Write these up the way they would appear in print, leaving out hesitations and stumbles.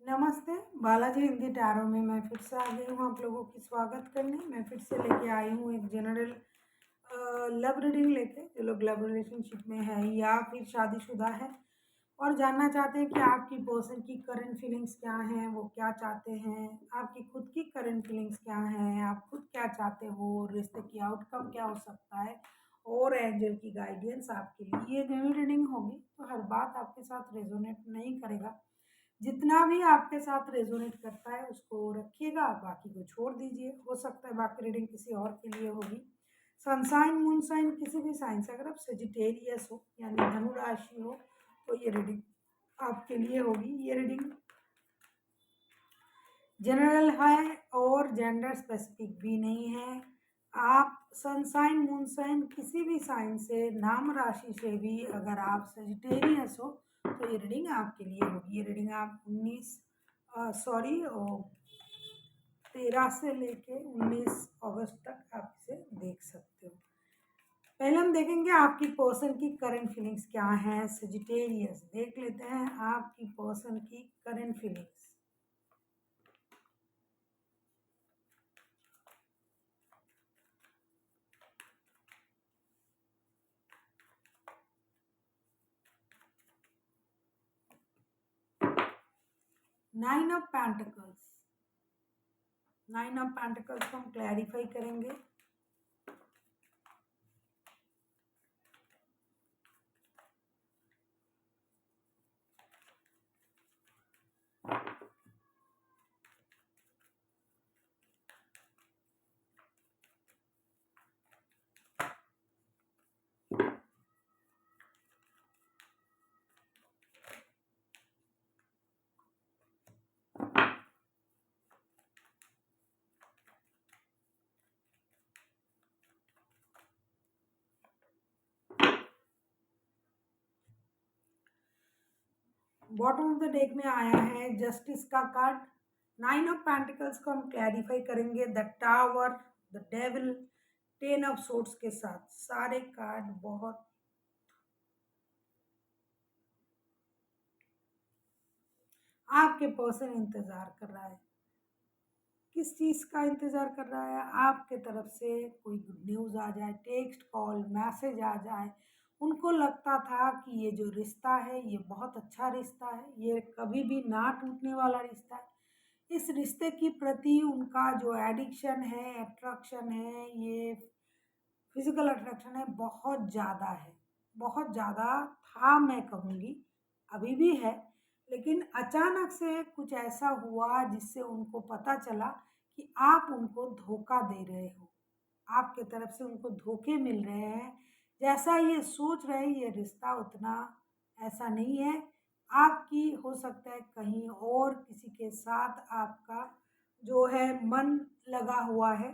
नमस्ते, बालाजी हिंदी टैरो में मैं फिर से आ गई हूँ आप लोगों की स्वागत करने। मैं फिर से लेके आई हूँ एक जनरल लव रीडिंग लेके। जो लोग लव रिलेशनशिप में है या फिर शादीशुदा है और जानना चाहते हैं कि आपकी पर्सन की करंट फीलिंग्स क्या हैं, वो क्या चाहते हैं, आपकी खुद की करंट फीलिंग्स क्या हैं, आप खुद क्या चाहते हो, रिश्ते की आउटकम क्या हो सकता है और एंजल की गाइडेंस आपके लिए। ये जनरल रीडिंग होगी तो हर बात आपके साथ रेजोनेट नहीं करेगा। जितना भी आपके साथ रेजोनेट करता है उसको रखिएगा, बाकी को छोड़ दीजिए। हो सकता है बाकी रीडिंग किसी और के लिए होगी। सनसाइन मून साइन किसी भी साइन से, अगर आप सेजिटेरियस हो यानी धनु राशि हो तो ये रीडिंग आपके लिए होगी। ये रीडिंग जनरल है और जेंडर स्पेसिफिक भी नहीं है। आप सनसाइन मून साइन किसी भी साइन से, नाम राशि से भी अगर आप सेजिटेरियस हो तो ये रीडिंग आपके लिए होगी। ये रीडिंग आप 13 से लेके 19 अगस्त तक आप इसे देख सकते हो। पहले हम देखेंगे आपकी पर्सन की करंट फीलिंग्स क्या हैं। सेजिटेरियस देख लेते हैं आपकी पर्सन की current feelings. Nine of pentacles, nine of pentacles को हम क्लैरिफाई करेंगे। बॉटम ऑफ द डेक में आया है जस्टिस का कार्ड। नाइन ऑफ पेंटिकल्स को हम क्लैरिफाई करेंगे। The tower, the devil, ten of swords के साथ सारे कार्ड बहुत आपके पर्सन इंतजार कर रहा है। किस चीज़ का इंतज़ार कर रहा है? आपके तरफ से कोई गुड न्यूज़ आ जाए, टेक्स्ट, कॉल, मैसेज आ जाए। उनको लगता था कि ये जो रिश्ता है ये बहुत अच्छा रिश्ता है, ये कभी भी ना टूटने वाला रिश्ता है। इस रिश्ते की प्रति उनका जो एडिक्शन है, अट्रैक्शन है, ये फिजिकल अट्रैक्शन है, बहुत ज़्यादा है। बहुत ज़्यादा था मैं कहूँगी, अभी भी है। लेकिन अचानक से कुछ ऐसा हुआ जिससे उनको पता चला कि आप उनको धोखा दे रहे हो। आपके तरफ से उनको धोखे मिल रहे हैं। जैसा ये सोच रहे हैं ये रिश्ता उतना ऐसा नहीं है। आपकी हो सकता है कहीं और किसी के साथ आपका जो है मन लगा हुआ है,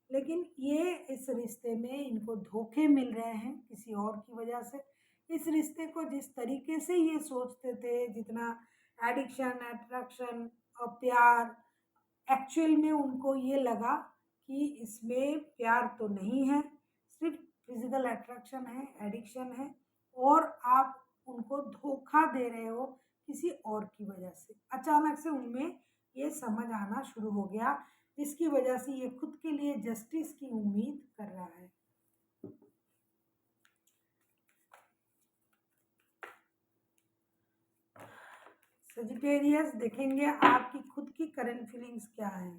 लेकिन ये इस रिश्ते में इनको धोखे मिल रहे हैं किसी और की वजह से। इस रिश्ते को जिस तरीके से ये सोचते थे, जितना एडिक्शन, अट्रैक्शन और प्यार, एक्चुअल में उनको ये लगा कि इसमें प्यार तो नहीं है, सिर्फ फिजिकल अट्रैक्शन है, एडिक्शन है और आप उनको धोखा दे रहे हो किसी और की वजह से। अचानक से उनमें ये समझ आना शुरू हो गया, जिसकी वजह से ये खुद के लिए जस्टिस की उम्मीद कर रहा है। सजिटेरियस देखेंगे आपकी खुद की करंट फीलिंग्स क्या है।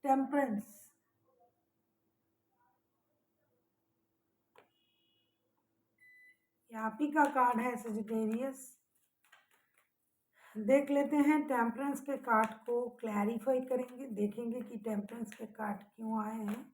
टेम्परेंस, यहाँ पी का कार्ड है सजिटेरियस। देख लेते हैं टेम्परेंस के कार्ड को क्लैरिफाई करेंगे, देखेंगे कि टेम्परेंस के कार्ड क्यों आए हैं।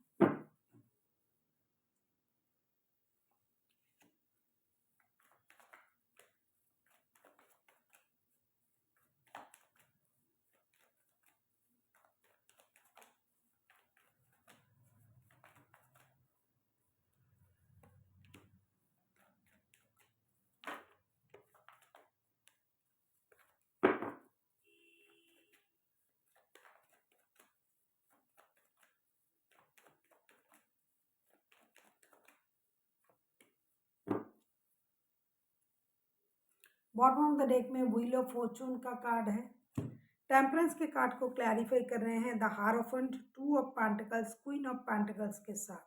बॉटम ऑफ द डेक में व्हील ऑफ फॉर्चून का कार्ड है। टेम्परेंस के कार्ड को क्लैरिफाई कर रहे हैं the हारोफेंट, two of pentacles, queen of pentacles के साथ।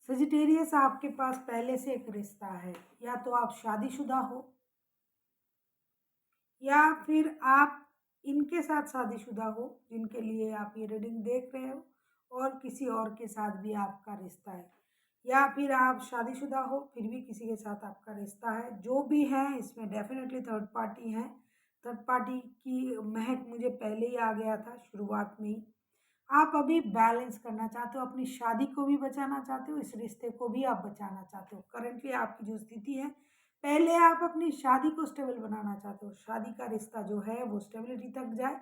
सजिटेरियस, आपके पास पहले से एक रिश्ता है, या तो आप शादीशुदा हो या फिर आप इनके साथ शादीशुदा हो जिनके लिए आप ये रीडिंग देख रहे हो, और किसी और के साथ भी आपका रिश्ता है, या फिर आप शादीशुदा हो फिर भी किसी के साथ आपका रिश्ता है। जो भी है इसमें डेफिनेटली थर्ड पार्टी है। थर्ड पार्टी की महक मुझे पहले ही आ गया था शुरुआत में ही। आप अभी बैलेंस करना चाहते हो, अपनी शादी को भी बचाना चाहते हो, इस रिश्ते को भी आप बचाना चाहते हो। करंटली आपकी जो स्थिति है, पहले आप अपनी शादी को स्टेबल बनाना चाहते हो, शादी का रिश्ता जो है वो स्टेबिलिटी तक जाए,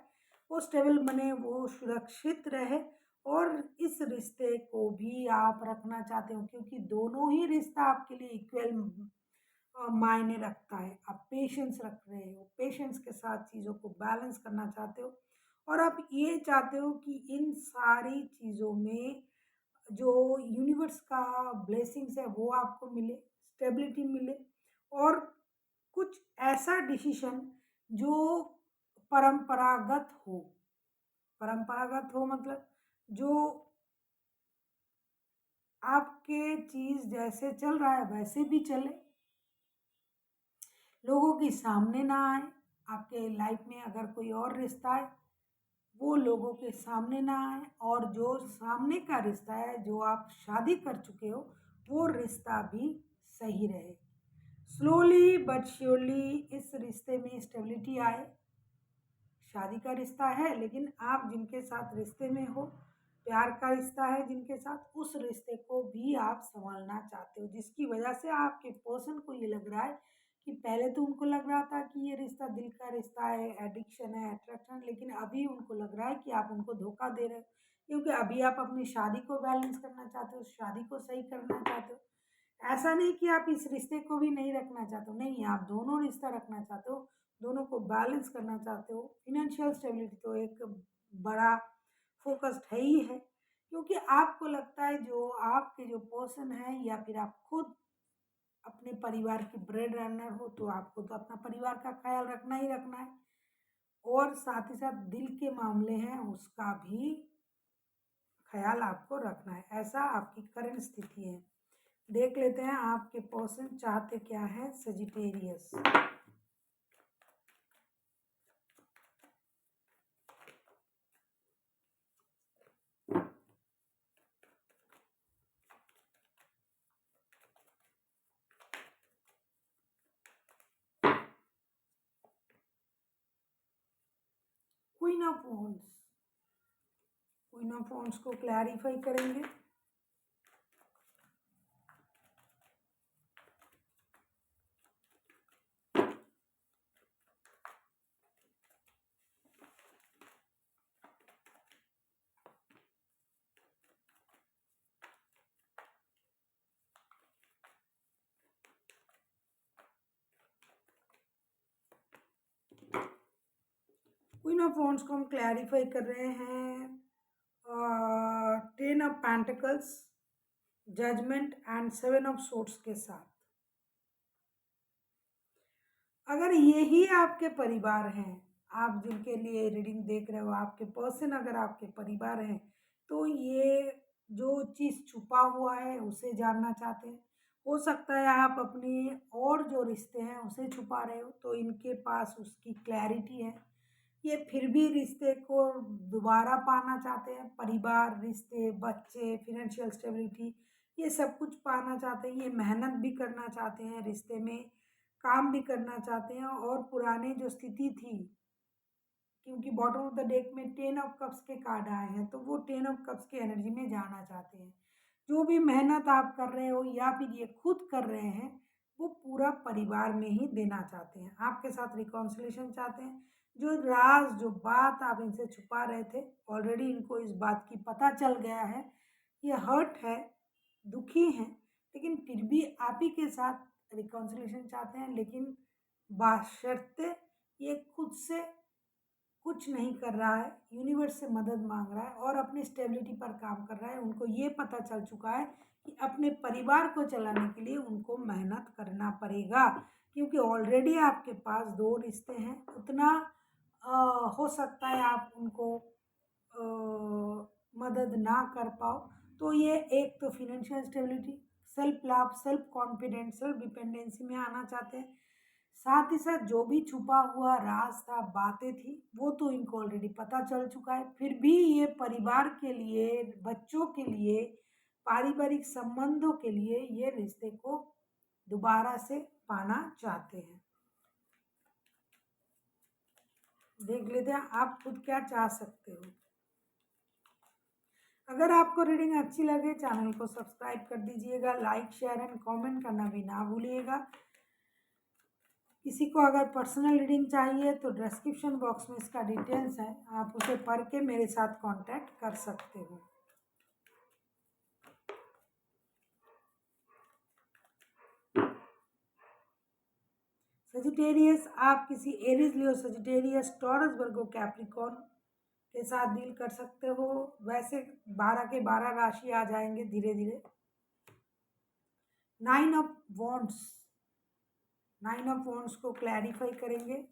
वो स्टेबल बने, वो सुरक्षित रहे, और इस रिश्ते को भी आप रखना चाहते हो, क्योंकि दोनों ही रिश्ता आपके लिए इक्वल मायने रखता है। आप पेशेंस रख रहे हो, पेशेंस के साथ चीज़ों को बैलेंस करना चाहते हो, और आप ये चाहते हो कि इन सारी चीज़ों में जो यूनिवर्स का ब्लेसिंग्स है वो आपको मिले, स्टेबिलिटी मिले, और कुछ ऐसा डिसीजन जो परंपरागत हो। परंपरागत हो मतलब जो आपके चीज़ जैसे चल रहा है वैसे भी चले, लोगों के सामने ना आए। आपके लाइफ में अगर कोई और रिश्ता है वो लोगों के सामने ना आए, और जो सामने का रिश्ता है जो आप शादी कर चुके हो वो रिश्ता भी सही रहे। स्लोली बट श्योरली इस रिश्ते में स्टेबिलिटी आए। शादी का रिश्ता है लेकिन आप जिनके साथ रिश्ते में हो, प्यार का रिश्ता है जिनके साथ, उस रिश्ते को भी आप संभालना चाहते हो, जिसकी वजह से आपके पर्सन को ये लग रहा है कि पहले तो उनको लग रहा था कि ये रिश्ता दिल का रिश्ता है, एडिक्शन है, अट्रैक्शन, लेकिन अभी उनको लग रहा है कि आप उनको धोखा दे रहे हो, क्योंकि अभी आप अपनी शादी को बैलेंस करना चाहते हो, शादी को सही करना चाहते हो। ऐसा नहीं कि आप इस रिश्ते को भी नहीं रखना चाहते हो, नहीं, आप दोनों रिश्ता रखना चाहते हो, दोनों को बैलेंस करना चाहते हो। फिनेंशियल स्टेबिलिटी तो एक बड़ा फोकस्ड है ही है, क्योंकि आपको लगता है जो आपके जो पर्सन है, या फिर आप खुद अपने परिवार की ब्रेड रनर हो, तो आपको तो अपना परिवार का ख्याल रखना ही रखना है, और साथ ही साथ दिल के मामले हैं उसका भी ख्याल आपको रखना है। ऐसा आपकी करंट स्थिति है। देख लेते हैं आपके पर्सन चाहते क्या है Sagittarius. Queen of wands, queen of wands को क्लैरिफाई करेंगे। क्वीन ऑफ वॉन्ड्स को हम क्लैरिफाई कर रहे हैं ten of pentacles, judgment and seven of swords के साथ। अगर यही आपके परिवार हैं, आप जिनके लिए रीडिंग देख रहे हो, आपके पर्सन अगर आपके परिवार हैं, तो ये जो चीज़ छुपा हुआ है उसे जानना चाहते हैं। हो सकता है आप अपने और जो रिश्ते हैं उसे छुपा रहे हो, तो इनके पास उसकी क्लैरिटी है। ये फिर भी रिश्ते को दोबारा पाना चाहते हैं, परिवार, रिश्ते, बच्चे, फिनेंशियल स्टेबिलिटी, ये सब कुछ पाना चाहते हैं। ये मेहनत भी करना चाहते हैं, रिश्ते में काम भी करना चाहते हैं, और पुराने जो स्थिति थी, क्योंकि बॉटम ऑफ द डेक में टेन ऑफ कप्स के कार्ड आए हैं, तो वो टेन ऑफ कप्स की एनर्जी में जाना चाहते हैं। जो भी मेहनत आप कर रहे हो या फिर ये खुद कर रहे हैं, वो पूरा परिवार में ही देना चाहते हैं। आपके साथ रिकॉन्सिलेशन चाहते हैं। जो राज, जो बात आप इनसे छुपा रहे थे, ऑलरेडी इनको इस बात की पता चल गया है। ये हर्ट है, दुखी हैं, लेकिन फिर भी आप ही के साथ रिकॉन्सिलेशन चाहते हैं, लेकिन बशर्ते ये खुद से कुछ नहीं कर रहा है, यूनिवर्स से मदद मांग रहा है, और अपनी स्टेबिलिटी पर काम कर रहा है। उनको ये पता चल चुका है कि अपने परिवार को चलाने के लिए उनको मेहनत करना पड़ेगा, क्योंकि ऑलरेडी आपके पास 2 रिश्ते हैं। उतना अ, हो सकता है आप उनको मदद ना कर पाओ। तो ये एक तो financial stability, self love, self confidence, self dependency में आना चाहते हैं। साथ ही साथ जो भी छुपा हुआ राज था, बातें थी, वो तो इनको ऑलरेडी पता चल चुका है। फिर भी ये परिवार के लिए, बच्चों के लिए, पारिवारिक संबंधों के लिए ये रिश्ते को दोबारा से पाना चाहते हैं। देख लेते हैं आप खुद क्या चाह सकते हो। अगर आपको रीडिंग अच्छी लगे, चैनल को सब्सक्राइब कर दीजिएगा, लाइक शेयर एंड कमेंट करना भी ना भूलिएगा। किसी को अगर पर्सनल रीडिंग चाहिए तो डिस्क्रिप्शन बॉक्स में इसका डिटेल्स है, आप उसे पढ़ के मेरे साथ कांटेक्ट कर सकते हो। सजिटेरियस, आप किसी एरीज, लियो, सजिटेरियस, टॉरस, वर्गो, कैप्रिकॉर्न के साथ डील कर सकते हो। वैसे 12 के 12 राशि आ जाएंगे धीरे धीरे। 9 ऑफ वॉन्ड्स, 9 ऑफ वॉन्ड्स को क्लैरिफाई करेंगे।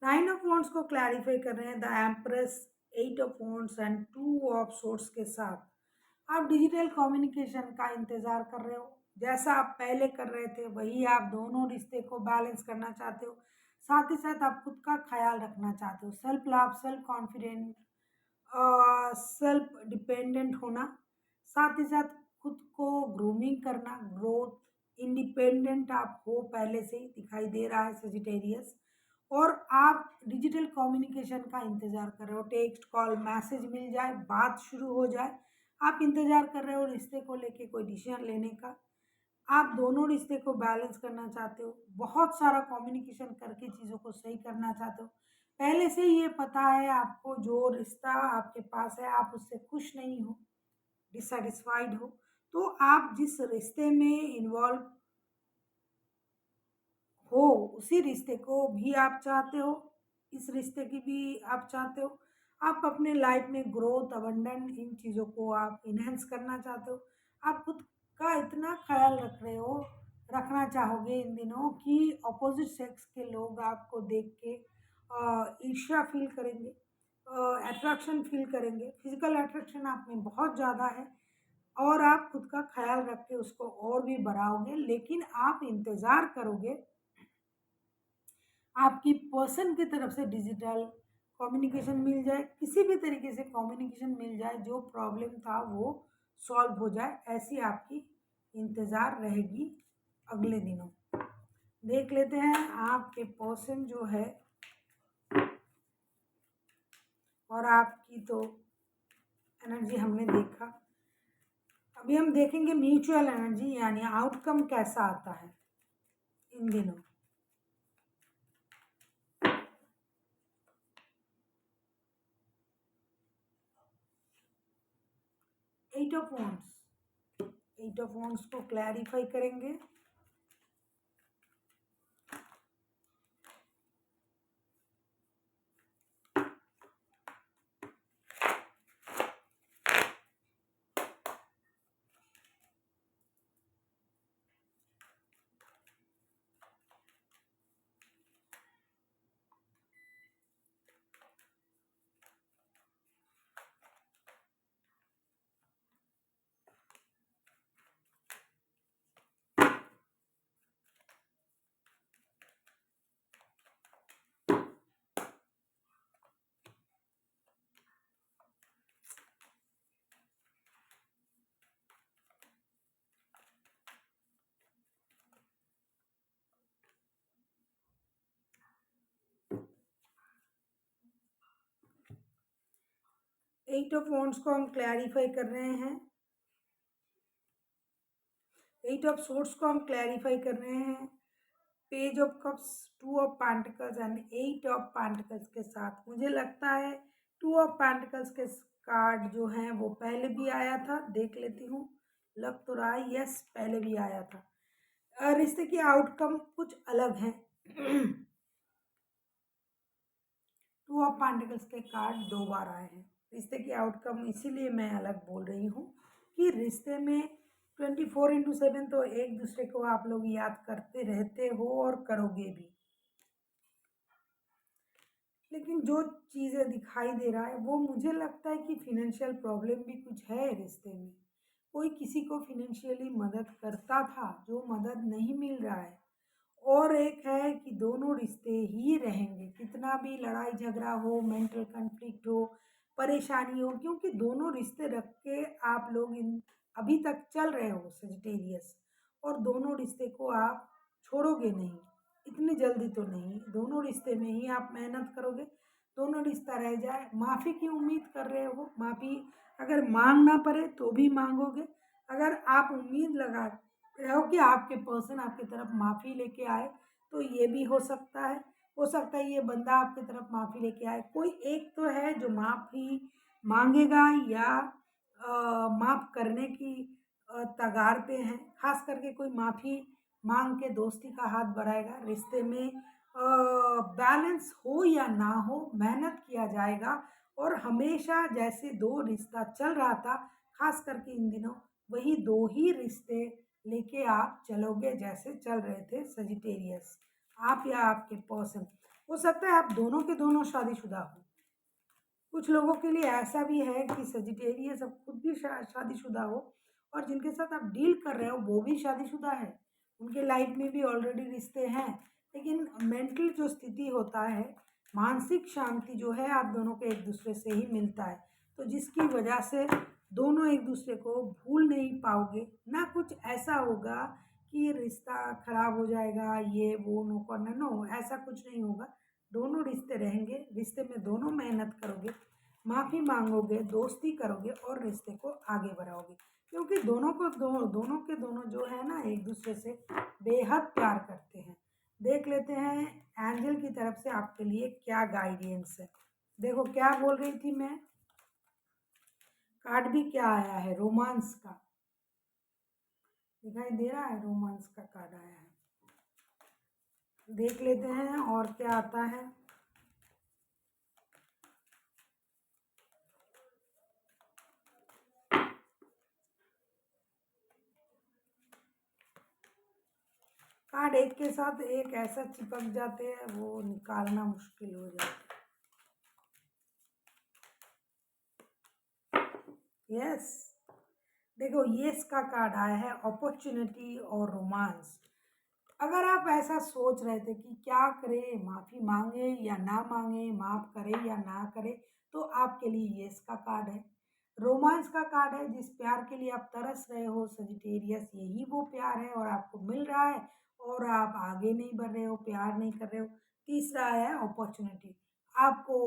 नाइन ऑफ वॉन्ड्स को क्लैरिफाई कर रहे हैं the empress, 8 of wands and 2 of swords के साथ। आप डिजिटल कम्युनिकेशन का इंतजार कर रहे हो, जैसा आप पहले कर रहे थे वही आप दोनों रिश्ते को बैलेंस करना चाहते हो। साथ ही साथ आप खुद का ख्याल रखना चाहते हो, self love, self confident, self dependent होना। साथ ही साथ खुद को ग्रूमिंग करना, ग्रोथ, इंडिपेंडेंट आप हो पहले से ही दिखाई दे रहा है सजिटेरियस। और आप डिजिटल कम्युनिकेशन का इंतजार कर रहे हो, टेक्स्ट, कॉल, मैसेज मिल जाए, बात शुरू हो जाए। आप इंतजार कर रहे हो रिश्ते को लेके कोई डिसीजन लेने का। आप दोनों रिश्ते को बैलेंस करना चाहते हो, बहुत सारा कम्युनिकेशन करके चीज़ों को सही करना चाहते हो। पहले से ही ये पता है आपको, जो रिश्ता आपके पास है आप उससे खुश नहीं हो, डिससेटिस्फाइड हो। तो आप जिस रिश्ते में इन्वॉल्व हो, उसी रिश्ते को भी आप चाहते हो, इस रिश्ते की भी आप चाहते हो। आप अपने लाइफ में ग्रोथ, अबंडेंट, इन चीज़ों को आप इन्हेंस करना चाहते हो। आप खुद का इतना ख्याल रख रहे हो, रखना चाहोगे इन दिनों कि अपोजिट सेक्स के लोग आपको देख के ईर्ष्या फील करेंगे, अट्रैक्शन फील करेंगे। फिजिकल अट्रैक्शन आप में बहुत ज़्यादा है और आप खुद का ख्याल रख के उसको और भी बढ़ाओगे। लेकिन आप इंतज़ार करोगे आपकी पर्सन की तरफ से डिजिटल कम्युनिकेशन मिल जाए, किसी भी तरीके से कम्युनिकेशन मिल जाए, जो प्रॉब्लम था वो सॉल्व हो जाए, ऐसी आपकी इंतज़ार रहेगी अगले दिनों। देख लेते हैं आपके पर्सन जो है और आपकी तो एनर्जी हमने देखा। अभी हम देखेंगे म्यूचुअल एनर्जी, यानी आउटकम कैसा आता है इन दिनों। 8 ऑफ वॉन्ड्स, 8 ऑफ वॉन्ड्स को क्लैरिफाई करेंगे। 8 ऑफ वॉन्ड्स को हम क्लैरिफाई कर रहे हैं। 8 ऑफ सोर्ड्स को हम क्लैरिफाई कर रहे हैं। Page of cups, 2 of pentacles and 8 of pentacles के साथ मुझे लगता है 2 ऑफ पेंटिकल्स के कार्ड जो हैं वो पहले भी आया था। देख लेती हूँ, लग तो रहा है यस पहले भी आया था। रिश्ते की आउटकम कुछ अलग है। 2 ऑफ पेंटिकल्स के कार्ड 2 बार आए हैं। रिश्ते की आउटकम इसीलिए मैं अलग बोल रही हूँ कि रिश्ते में 24/7 तो एक दूसरे को आप लोग याद करते रहते हो और करोगे भी, लेकिन जो चीज़ें दिखाई दे रहा है वो मुझे लगता है कि फिनेंशियल प्रॉब्लम भी कुछ है रिश्ते में। कोई किसी को फिनेंशियली मदद करता था जो मदद नहीं मिल रहा है, और एक है कि दोनों रिश्ते ही रहेंगे, कितना भी लड़ाई झगड़ा हो, मेंटल कॉन्फ्लिक्ट हो, परेशानी हो, क्योंकि दोनों रिश्ते रख के आप लोग इन अभी तक चल रहे हो सजिटेरियस, और दोनों रिश्ते को आप छोड़ोगे नहीं इतनी जल्दी तो नहीं। दोनों रिश्ते में ही आप मेहनत करोगे, दोनों रिश्ता रह जाए। माफ़ी की उम्मीद कर रहे हो, माफ़ी अगर मांगना पड़े तो भी मांगोगे। अगर आप उम्मीद लगा रहे हो कि आपके पर्सन आपकी तरफ माफ़ी लेके आए तो ये भी हो सकता है। हो सकता है ये बंदा आपकी तरफ माफ़ी लेके आए। कोई एक तो है जो माफ़ी मांगेगा या माफ़ करने की तगार पे है। खास करके कोई माफ़ी मांग के दोस्ती का हाथ बढ़ाएगा। रिश्ते में बैलेंस हो या ना हो, मेहनत किया जाएगा, और हमेशा जैसे दो रिश्ता चल रहा था, खास करके इन दिनों वही दो ही रिश्ते लेके आप चलोगे जैसे चल रहे थे सजिटेरियस, आप या आपके पर्सन। हो सकता है आप दोनों के दोनों शादीशुदा हो। कुछ लोगों के लिए ऐसा भी है कि सजिटेरियस अब खुद भी शादीशुदा हो, और जिनके साथ आप डील कर रहे हो वो भी शादीशुदा है, उनके लाइफ में भी ऑलरेडी रिश्ते हैं, लेकिन मेंटल जो स्थिति होता है, मानसिक शांति जो है आप दोनों को एक दूसरे से ही मिलता है, तो जिसकी वजह से दोनों एक दूसरे को भूल नहीं पाओगे। ना कुछ ऐसा होगा कि रिश्ता खराब हो जाएगा, ये वो नो करना, नो ऐसा कुछ नहीं होगा। दोनों रिश्ते रहेंगे, रिश्ते में दोनों मेहनत करोगे, माफ़ी मांगोगे, दोस्ती करोगे और रिश्ते को आगे बढ़ाओगे, क्योंकि दोनों के दोनों जो है ना एक दूसरे से बेहद प्यार करते हैं। देख लेते हैं एंजल की तरफ से आपके लिए क्या गाइडेंस है। देखो क्या बोल रही थी मैं, कार्ड भी क्या आया है, रोमांस का दिखाई दे रहा है, रोमांस का कार्ड आया है। देख लेते हैं और क्या आता है। कार्ड एक के साथ एक ऐसा चिपक जाते हैं वो निकालना मुश्किल हो जाता है। यस, देखो यस का कार्ड आया है, अपॉर्चुनिटी और रोमांस। अगर आप ऐसा सोच रहे थे कि क्या करें, माफ़ी मांगे या ना मांगे, माफ़ करे या ना करे, तो आपके लिए यस का कार्ड है। रोमांस का कार्ड है, जिस प्यार के लिए आप तरस रहे हो सजिटेरियस, यही वो प्यार है और आपको मिल रहा है, और आप आगे नहीं बढ़ रहे हो, प्यार नहीं कर रहे हो। तीसरा है अपॉर्चुनिटी, आपको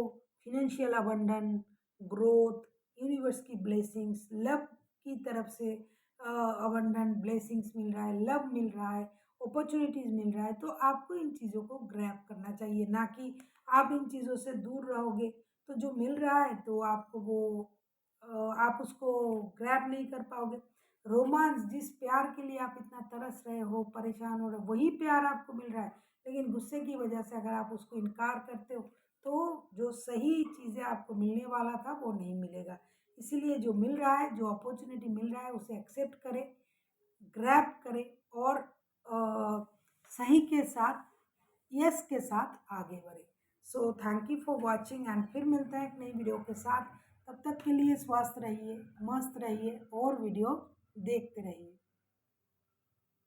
फिनेंशियल अबंडन, ग्रोथ, यूनिवर्स की ब्लेसिंग्स, लव की तरफ से अबंडन ब्लेसिंग्स मिल रहा है, लव मिल रहा है, अपॉर्चुनिटीज़ मिल रहा है। तो आपको इन चीज़ों को ग्रैब करना चाहिए, ना कि आप इन चीज़ों से दूर रहोगे तो जो मिल रहा है तो आपको वो आप उसको ग्रैब नहीं कर पाओगे। रोमांस, जिस प्यार के लिए आप इतना तरस रहे हो, परेशान हो रहे हो, वही प्यार आपको मिल रहा है, लेकिन गुस्से की वजह से अगर आप उसको इनकार करते हो तो जो सही चीज़ें आपको मिलने वाला था वो नहीं मिलेगा। इसीलिए जो मिल रहा है, जो अपॉर्चुनिटी मिल रहा है उसे एक्सेप्ट करें, ग्रैब करें, और सही के साथ, यस के साथ आगे बढ़े। So thank you for watching, and फिर मिलते हैं एक नई वीडियो के साथ। तब तक के लिए स्वस्थ रहिए, मस्त रहिए और वीडियो देखते रहिए।